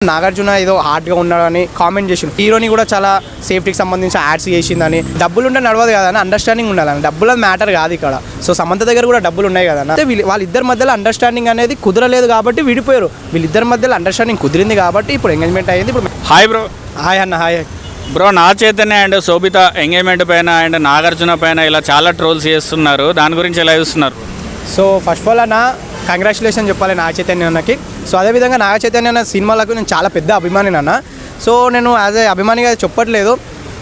నాగార్జున ఏదో హార్డ్గా ఉన్నాడని కామెంట్ చేసిండు. హీరోని కూడా చాలా సేఫ్టీకి సంబంధించి యాడ్స్ చేసిందని. డబ్బులు ఉంటే నడవదు కదా అని అండర్స్టాండింగ్ ఉండాలని. డబ్బుల మ్యాటర్ కాదు ఇక్కడ. సో సమంత దగ్గర కూడా డబ్బులు ఉన్నాయి కదా. అంటే వాళ్ళిద్దరి మధ్యలో అండర్స్టాండింగ్ అనేది కుదరలేదు కాబట్టి విడిపోయారు. వీళ్ళిద్దరి మధ్యలో అండర్స్టాండింగ్ కుదిరింది కాబట్టి ఇప్పుడు ఎంగేజ్మెంట్ అయ్యింది. ఇప్పుడు హాయ్ బ్రో. హాయ్ అన్న. హాయ్ బ్రో, నా చైతన్య అండ్ శోభిత ఎంగేజ్మెంట్ పైన అండ్ నాగార్జున పైన ఇలా చాలా ట్రోల్స్ చేస్తున్నారు. దాని గురించి ఎలా చూస్తున్నారు? సో ఫస్ట్ ఆఫ్ ఆల్ అన్న కంగ్రాచులేషన్ చెప్పాలి నాగ చైతన్య అన్నకి. సో అదేవిధంగా నాగ చైతన్య అన్న సినిమాలకు నేను చాలా పెద్ద అభిమాని అన్న. సో నేను యాజ్ ఏ అభిమానిగా చెప్పట్లేదు.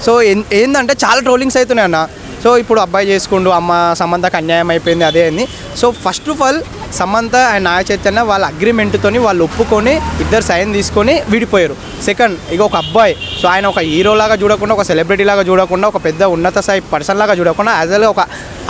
సో ఏంటంటే చాలా ట్రోలింగ్స్ అవుతున్నాయి అన్న. సో ఇప్పుడు అబ్బాయి చేసుకుంటూ అమ్మ సమంతకు అన్యాయం అయిపోయింది అదే అని. So first of all Samantha and Naga Chaitanya వాళ్ళ అగ్రిమెంట్తోని వాళ్ళు ఒప్పుకొని ఇద్దరు సైన్ తీసుకొని విడిపోయారు. సెకండ్ ఇక ఒక అబ్బాయి, సో ఆయన ఒక హీరోలాగా చూడకుండా, ఒక సెలబ్రిటీ లాగా చూడకుండా, ఒక పెద్ద ఉన్నత స్థాయి పర్సన్ లాగా చూడకుండా యాజ్ వెల్ ఒక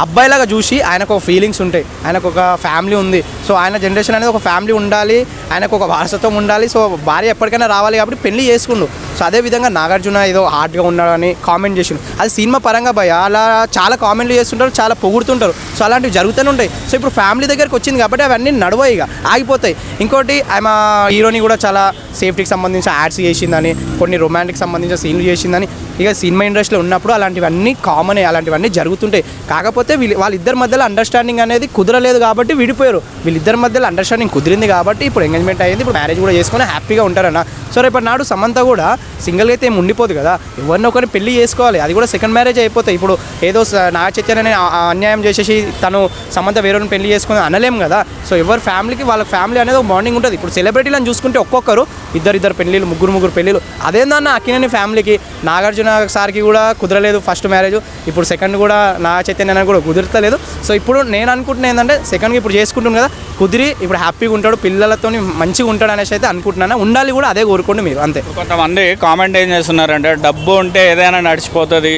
అబ్బాయిలాగా చూసి ఆయనకు ఒక ఫీలింగ్స్ ఉంటాయి, ఆయనకు ఒక ఫ్యామిలీ ఉంది. సో ఆయన జనరేషన్ అనేది ఒక ఫ్యామిలీ ఉండాలి, ఆయనకు ఒక వారసత్వం ఉండాలి. సో భార్య ఎప్పటికైనా రావాలి కాబట్టి పెళ్లి చేసుకుండు. సో అదేవిధంగా నాగార్జున ఏదో హార్డ్గా ఉన్నాడని కామెంట్ చేసిండు. అది సినిమా పరంగా భయ అలా చాలా కామెంట్లు చేస్తుంటారు, చాలా పొగుడుతుంటారు. సో అలాంటివి జరుగుతూనే ఉంటాయి. సో ఇప్పుడు ఫ్యామిలీ దగ్గరికి వచ్చింది కాబట్టి అవన్నీ నడవయి, ఇక ఆగిపోతాయి. ఇంకోటి ఆమె హీరోని కూడా చాలా సేఫ్టీకి సంబంధించిన యాడ్స్ చేసిందని, కొన్ని రొమాంటిక్ సంబంధించిన సీన్లు చేసిందని. ఇక సినిమా ఇండస్ట్రీలో ఉన్నప్పుడు అలాంటివన్నీ కామన్, అలాంటివన్నీ జరుగుతుంటాయి. కాకపోతే వాళ్ళిద్దరి మధ్యలో అండర్స్టాండింగ్ అనేది కుదరలేదు కాబట్టి విడిపోయారు. వీళ్ళిద్దరి మధ్యలో అండర్స్టాండింగ్ కుదిరింది కాబట్టి ఇప్పుడు ఎంగేజ్మెంట్ అయ్యింది. ఇప్పుడు మ్యారేజ్ కూడా చేసుకొని హ్యాపీగా ఉంటారన్న. సో రేపటి నాడు సమంత కూడా సింగిల్గా అయితే ఏమి ఉండిపోదు కదా, ఎవరినో ఒకరిని పెళ్లి చేసుకోవాలి. అది కూడా సెకండ్ మ్యారేజ్ అయిపోతాయి. ఇప్పుడు ఏదో నాగ చైతన్యని అన్యాయం చేసేసి తను సమంత వేరేని పెళ్లి చేసుకుని అనలేం కదా. సో ఎవరి ఫ్యామిలీకి వాళ్ళ ఫ్యామిలీ అనేది ఒక బాండింగ్ ఉంటుంది. ఇప్పుడు సెలబ్రిటీలను చూసుకుంటే ఒక్కొక్కరు ఇద్దరు పెళ్ళిళ్ళు, ముగ్గురు పెళ్ళిళ్ళు. అదేందన్న అక్కినేని ఫ్యామిలీకి నాగార్జున సార్కి కూడా కుదరలేదు ఫస్ట్ మ్యారేజ్. ఇప్పుడు సెకండ్ కూడా నాగ చైతన్య కూడా కుదరతలేదు. సో ఇప్పుడు నేను అనుకుంటున్నా ఏంటంటే సెకండ్కి ఇప్పుడు చేసుకుంటుంది కదా, కుదిరి ఇప్పుడు హ్యాపీగా ఉంటాడు, పిల్లలతో మంచిగా ఉంటాడు అనేసి అయితే అనుకుంటున్నాను. ఉండాలి కూడా, అదే కోరుకోండి మీరు, అంతే. కొంతమంది కామెంట్ ఏం చేస్తున్నారంటే డబ్బు ఉంటే ఏదైనా నడిచిపోతుంది,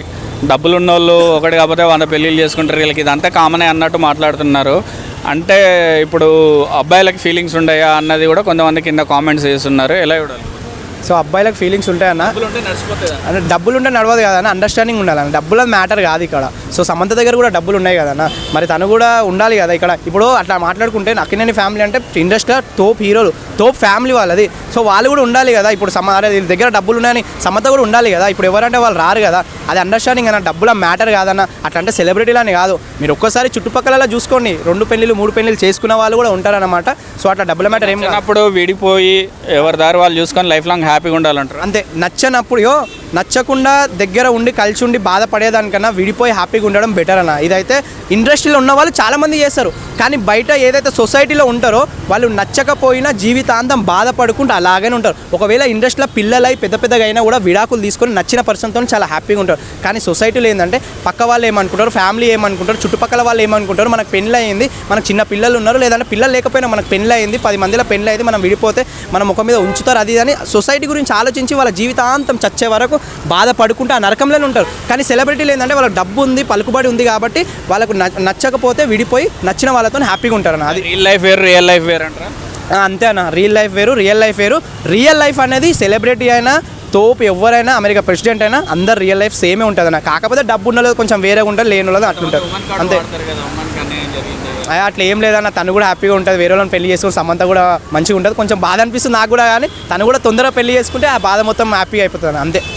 డబ్బులు ఉన్న వాళ్ళు ఒకటి కాకపోతే 100 పెళ్ళిళ్ళు చేసుకుంటారు, వీళ్ళకి ఇదంతా కామనే అన్నట్టు మాట్లాడుతున్నారు. అంటే ఇప్పుడు అబ్బాయిలకి ఫీలింగ్స్ ఉన్నాయా అన్నది కూడా కొంతమంది కింద కామెంట్స్ చేస్తున్నారు. ఎలా చూడాలి? సో అబ్బాయిలకు ఫీలింగ్స్ ఉంటాయన్న, అంటే డబ్బులు ఉంటే నడవదు కదన్న, అండర్స్టాండింగ్ ఉండాలన్న. డబ్బుల మ్యాటర్ కాదు ఇక్కడ. సో సమంత దగ్గర కూడా డబ్బులు ఉన్నాయి కదన్న, మరి తను కూడా ఉండాలి కదా ఇక్కడ. ఇప్పుడు అట్లా మాట్లాడుకుంటే అక్కినేని ఫ్యామిలీ అంటే ఇండస్ట్రీలో తోప్ హీరోలు, తోప్ ఫ్యామిలీ వాళ్ళది. సో వాళ్ళు కూడా ఉండాలి కదా. ఇప్పుడు వీళ్ళ దగ్గర డబ్బులు ఉన్నాయని సమంత కూడా ఉండాలి కదా. ఇప్పుడు ఎవరంటే వాళ్ళు రారు కదా, అది అండర్స్టాండింగ్ అన్న. డబ్బుల మ్యాటర్ కాదన్న. అట్లా అంటే సెలబ్రిటీలని కాదు, మీరు ఒక్కసారి చుట్టుపక్కల చూసుకోండి, 2 పెళ్ళిళ్ళు 3 పెళ్ళిళ్ళు చేసుకున్న వాళ్ళు కూడా ఉంటారన్నమాట. సో అట్లా డబ్బుల మ్యాటర్ ఏం అప్పుడు విడిపోయి ఎవరి దారి వాళ్ళు చూసుకొని లైఫ్ లాంగ్ హ్యాపీగా ఉండాలంటారు, అంతే. నచ్చనప్పుడు నచ్చకుండా దగ్గర ఉండి కలిసి ఉండి బాధపడేదానికన్నా విడిపోయి హ్యాపీగా ఉండడం బెటర్ అన్న. ఇదైతే ఇండస్ట్రీలో ఉన్న వాళ్ళు చాలామంది చేస్తారు, కానీ బయట ఏదైతే సొసైటీలో ఉంటారో వాళ్ళు నచ్చకపోయినా జీవితాంతం బాధపడుకుంటూ అలాగే ఉంటారు. ఒకవేళ ఇండస్ట్రీలో పిల్లలై పెద్దగా అయినా కూడా విడాకులు తీసుకొని నచ్చిన పర్సన్తో చాలా హ్యాపీగా ఉంటారు. కానీ సొసైటీలో ఏంటంటే పక్క వాళ్ళు ఏమనుకుంటారు, ఫ్యామిలీ ఏమనుకుంటారు, చుట్టుపక్కల వాళ్ళు ఏమనుకుంటారు, మనకు పెళ్ళి అయింది, మనకు చిన్న పిల్లలు ఉన్నారు, లేదంటే పిల్లలు లేకపోయినా మనకు పెళ్ళి అయింది, 10 మందిలో పెళ్ళి అయింది, మనం విడిపోతే మన ముఖం మీద ఉంచుతారు, అది అని సొసైటీ గురించి ఆలోచించి వాళ్ళ జీవితాంతం చచ్చే వరకు బాధపడుకుంటూ ఆ నరకంలోనే ఉంటారు. కానీ సెలబ్రిటీలు ఏంటంటే వాళ్ళకి డబ్బు ఉంది, పలుకుబడి ఉంది కాబట్టి వాళ్ళకు నచ్చకపోతే విడిపోయి నచ్చిన వాళ్ళతో హ్యాపీగా ఉంటారు అన్న. అది రియల్ లైఫ్ వేరు, రియల్ లైఫ్ వేరు అంటారా? అంతే అన్న. రియల్ లైఫ్ వేరు, రియల్ లైఫ్ వేరు. రియల్ లైఫ్ అనేది సెలబ్రిటీ అయినా తోపు ఎవరైనా, అమెరికా ప్రెసిడెంట్ అయినా అందరు రియల్ లైఫ్ సేమే ఉంటుంది అన్న. కాకపోతే డబ్బు ఉన్నది కొంచెం వేరేగా ఉంటుంది, లేని వాళ్ళది అట్లుంటుంది, అంతే. అట్లా ఏం లేదన్న, తను కూడా హ్యాపీగా ఉంటుంది. వేరే వాళ్ళని పెళ్లి చేసుకుని సమంత కూడా మంచిగా ఉంటుంది. కొంచెం బాధ అనిపిస్తుంది నాకు కూడా, కానీ తను కూడా తొందరగా పెళ్లి చేసుకుంటే ఆ బాధ మొత్తం హ్యాపీగా అయిపోతుంది, అంతే.